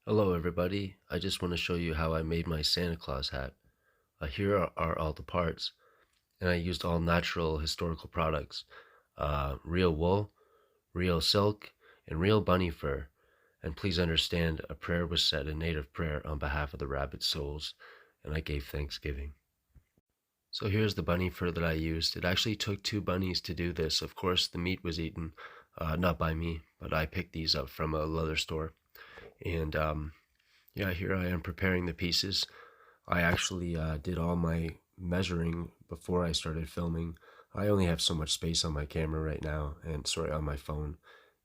Hello everybody, I just want to show you how I made my Santa Claus hat. Here are all the parts, and I used all natural historical products. Real wool, real silk, and real bunny fur. And please understand, a prayer was said, a native prayer on behalf of the rabbit souls, and I gave thanksgiving. So here's the bunny fur that I used. It actually took two bunnies to do this. Of course, the meat was eaten, not by me, but I picked these up from a leather store. And yeah, here I am preparing the pieces. I actually did all my measuring before I started filming. I only have so much space on my camera right now, and sorry, on my phone,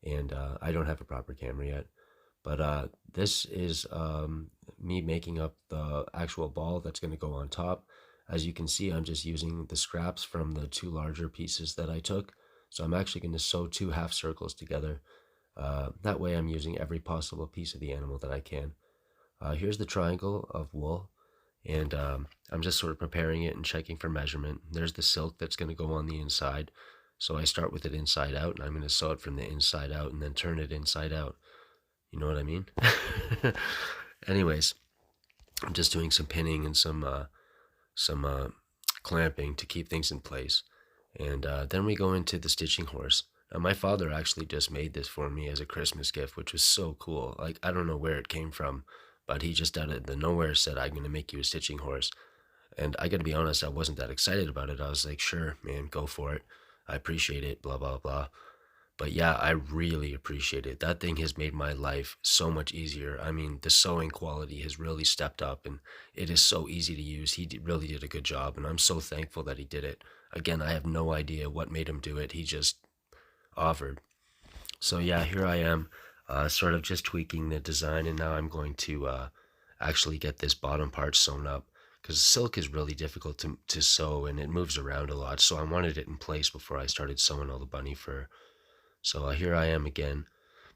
and I don't have a proper camera yet. But this is me making up the actual ball that's going to go on top. As you can see, I'm just using the scraps from the two larger pieces that I took. So I'm actually going to sew two half circles together. That way I'm using every possible piece of the animal that I can. Here's the triangle of wool, and I'm just sort of preparing it and checking for measurement. There's the silk that's going to go on the inside. So I start with it inside out, and I'm going to sew it from the inside out and then turn it inside out. You know what I mean? Anyways, I'm just doing some pinning and some clamping to keep things in place. And then we go into the stitching horse. Now, my father actually just made this for me as a Christmas gift, which was so cool. Like, I don't know where it came from, but he just out of the nowhere said, "I'm going to make you a stitching horse." And I got to be honest, I wasn't that excited about it. I was like, sure, man, go for it. I appreciate it, blah, blah, blah. But yeah, I really appreciate it. That thing has made my life so much easier. I mean, the sewing quality has really stepped up, and it is so easy to use. Really did a good job, and I'm so thankful that he did it. Again, I have no idea what made him do it. He just offered. So yeah, here I am, sort of just tweaking the design, and now I'm going to actually get this bottom part sewn up because silk is really difficult to sew and it moves around a lot. So I wanted it in place before I started sewing all the bunny fur. So here I am again,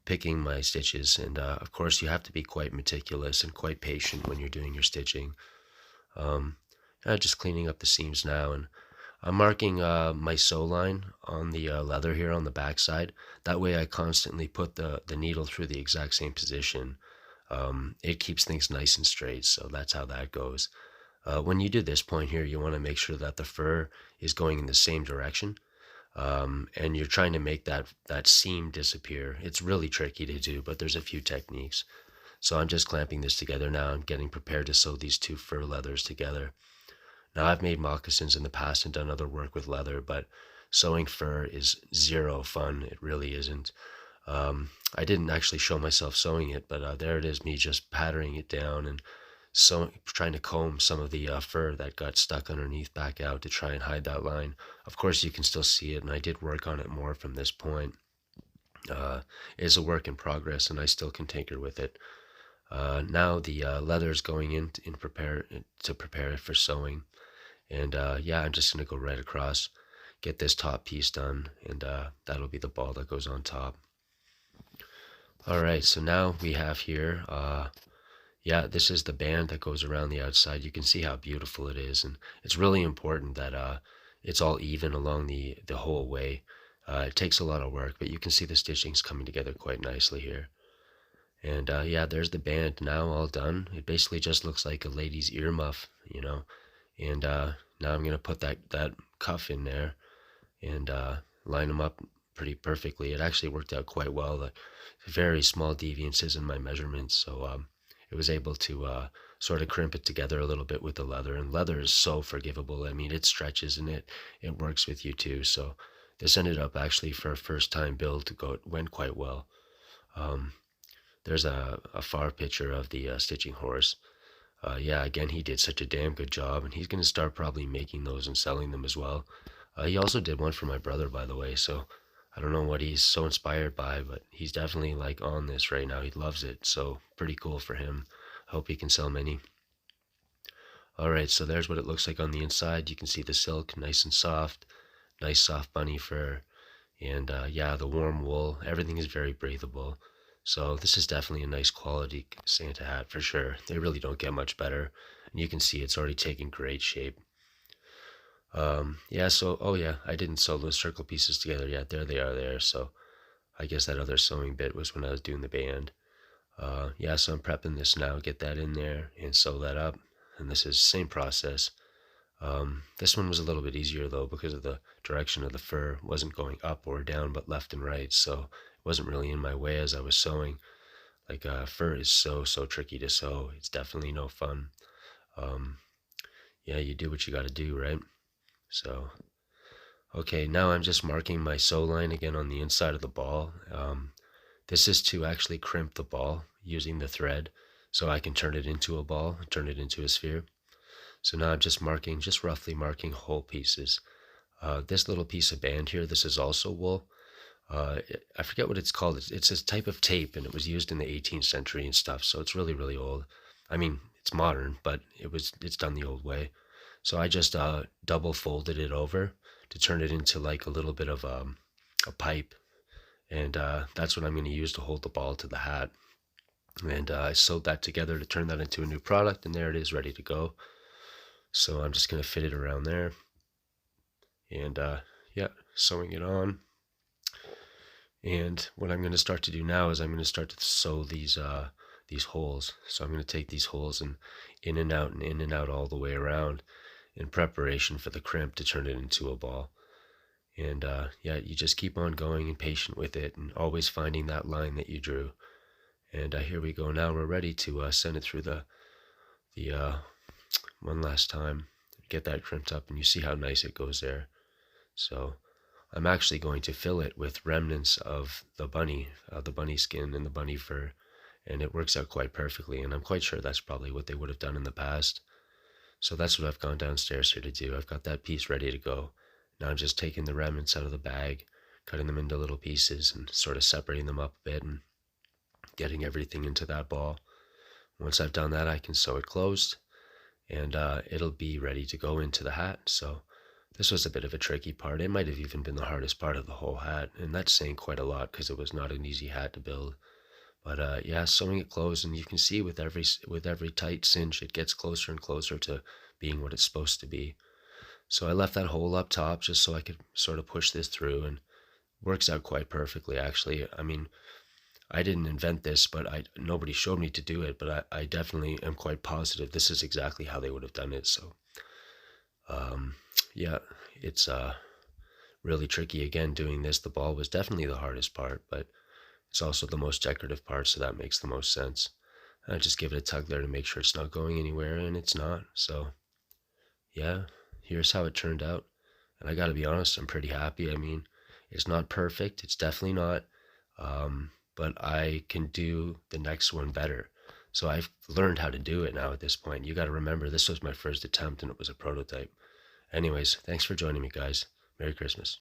picking my stitches, and of course you have to be quite meticulous and quite patient when you're doing your stitching. Um, just cleaning up the seams now, and I'm marking my sew line on the leather here on the back side. That way I constantly put the needle through the exact same position. It keeps things nice and straight, so that's how that goes. When you do this point here, you want to make sure that the fur is going in the same direction, and you're trying to make that seam disappear. It's really tricky to do, but there's a few techniques. So I'm just clamping this together now. I'm getting prepared to sew these two fur leathers together. Now, I've made moccasins in the past and done other work with leather, but sewing fur is zero fun. It really isn't. I didn't actually show myself sewing it, but there it is, me just patterning it down and trying to comb some of the fur that got stuck underneath back out to try and hide that line. Of course, you can still see it, and I did work on it more from this point. It's a work in progress, and I still can tinker with it. Now the leather is going in to prepare it for sewing. And yeah, I'm just going to go right across, get this top piece done, and that'll be the ball that goes on top. All right, so now we have here, yeah, this is the band that goes around the outside. You can see how beautiful it is, and it's really important that it's all even along the whole way. It takes a lot of work, but you can see the stitchings coming together quite nicely here. And yeah, there's the band now all done. It basically just looks like a lady's earmuff, you know. And now I'm gonna put that cuff in there and line them up pretty perfectly. It actually worked out quite well. The very small deviances in my measurements, so it was able to sort of crimp it together a little bit with the leather. And leather is so forgivable. I mean, it stretches and it works with you too. So this ended up actually for a first time build to go went quite well. Um, there's a far picture of the stitching horse. Yeah, again, he did such a damn good job, and he's going to start probably making those and selling them as well. He also did one for my brother, by the way, so I don't know what he's so inspired by, but he's definitely like on this right now. He loves it, so pretty cool for him. Hope he can sell many. All right, so there's what it looks like on the inside. You can see the silk, nice and soft, nice soft bunny fur, and yeah, the warm wool. Everything is very breathable. So this is definitely a nice quality Santa hat for sure. They really don't get much better. And you can see it's already taking great shape. Yeah, so, oh yeah, I didn't sew those circle pieces together yet. There they are there. So I guess that other sewing bit was when I was doing the band. Yeah, so I'm prepping this now, get that in there and sew that up. And this is same process. This one was a little bit easier though because of the direction of the fur. It wasn't going up or down, but left and right. So it wasn't really in my way as I was sewing. Like fur is so tricky to sew. It's definitely no fun. Um, yeah, you do what you got to do, right? So okay, now I'm just marking my sew line again on the inside of the ball. This is to actually crimp the ball using the thread so I can turn it into a ball, turn it into a sphere. So now I'm just marking, just roughly marking whole pieces. This little piece of band here, this is also wool. I forget what it's called. It's a type of tape, and it was used in the 18th century and stuff. So it's really, really old. I mean, it's modern, but it's done the old way. So I just double folded it over to turn it into like a little bit of a pipe, and that's what I'm going to use to hold the ball to the hat. And I sewed that together to turn that into a new product, and there it is, ready to go. So I'm just going to fit it around there, and yeah, sewing it on. And what I'm going to start to do now is I'm going to start to sew these holes. So I'm going to take these holes and in and out all the way around in preparation for the crimp to turn it into a ball. And yeah, you just keep on going and patient with it and always finding that line that you drew. And here we go. Now we're ready to send it through the one last time. Get that crimped up, and you see how nice it goes there. So I'm actually going to fill it with remnants of the bunny skin and the bunny fur, and it works out quite perfectly. And I'm quite sure that's probably what they would have done in the past. So that's what I've gone downstairs here to do. I've got that piece ready to go. Now I'm just taking the remnants out of the bag, cutting them into little pieces and sort of separating them up a bit and getting everything into that ball. Once I've done that, I can sew it closed, and it'll be ready to go into the hat. So this was a bit of a tricky part. It might have even been the hardest part of the whole hat, and that's saying quite a lot because it was not an easy hat to build. But yeah, sewing it closed, and you can see with every tight cinch, it gets closer and closer to being what it's supposed to be. So I left that hole up top just so I could sort of push this through, and works out quite perfectly actually. I mean, I didn't invent this, but nobody showed me to do it, but I definitely am quite positive this is exactly how they would have done it. So um, yeah, it's really tricky again doing this. The ball was definitely the hardest part, but it's also the most decorative part, so that makes the most sense. I just give it a tug there to make sure it's not going anywhere, and it's not. So yeah, here's how it turned out. And I got to be honest, I'm pretty happy. I mean, it's not perfect. It's definitely not. But I can do the next one better. So I've learned how to do it now at this point. You got to remember, this was my first attempt and it was a prototype. Anyways, thanks for joining me, guys. Merry Christmas.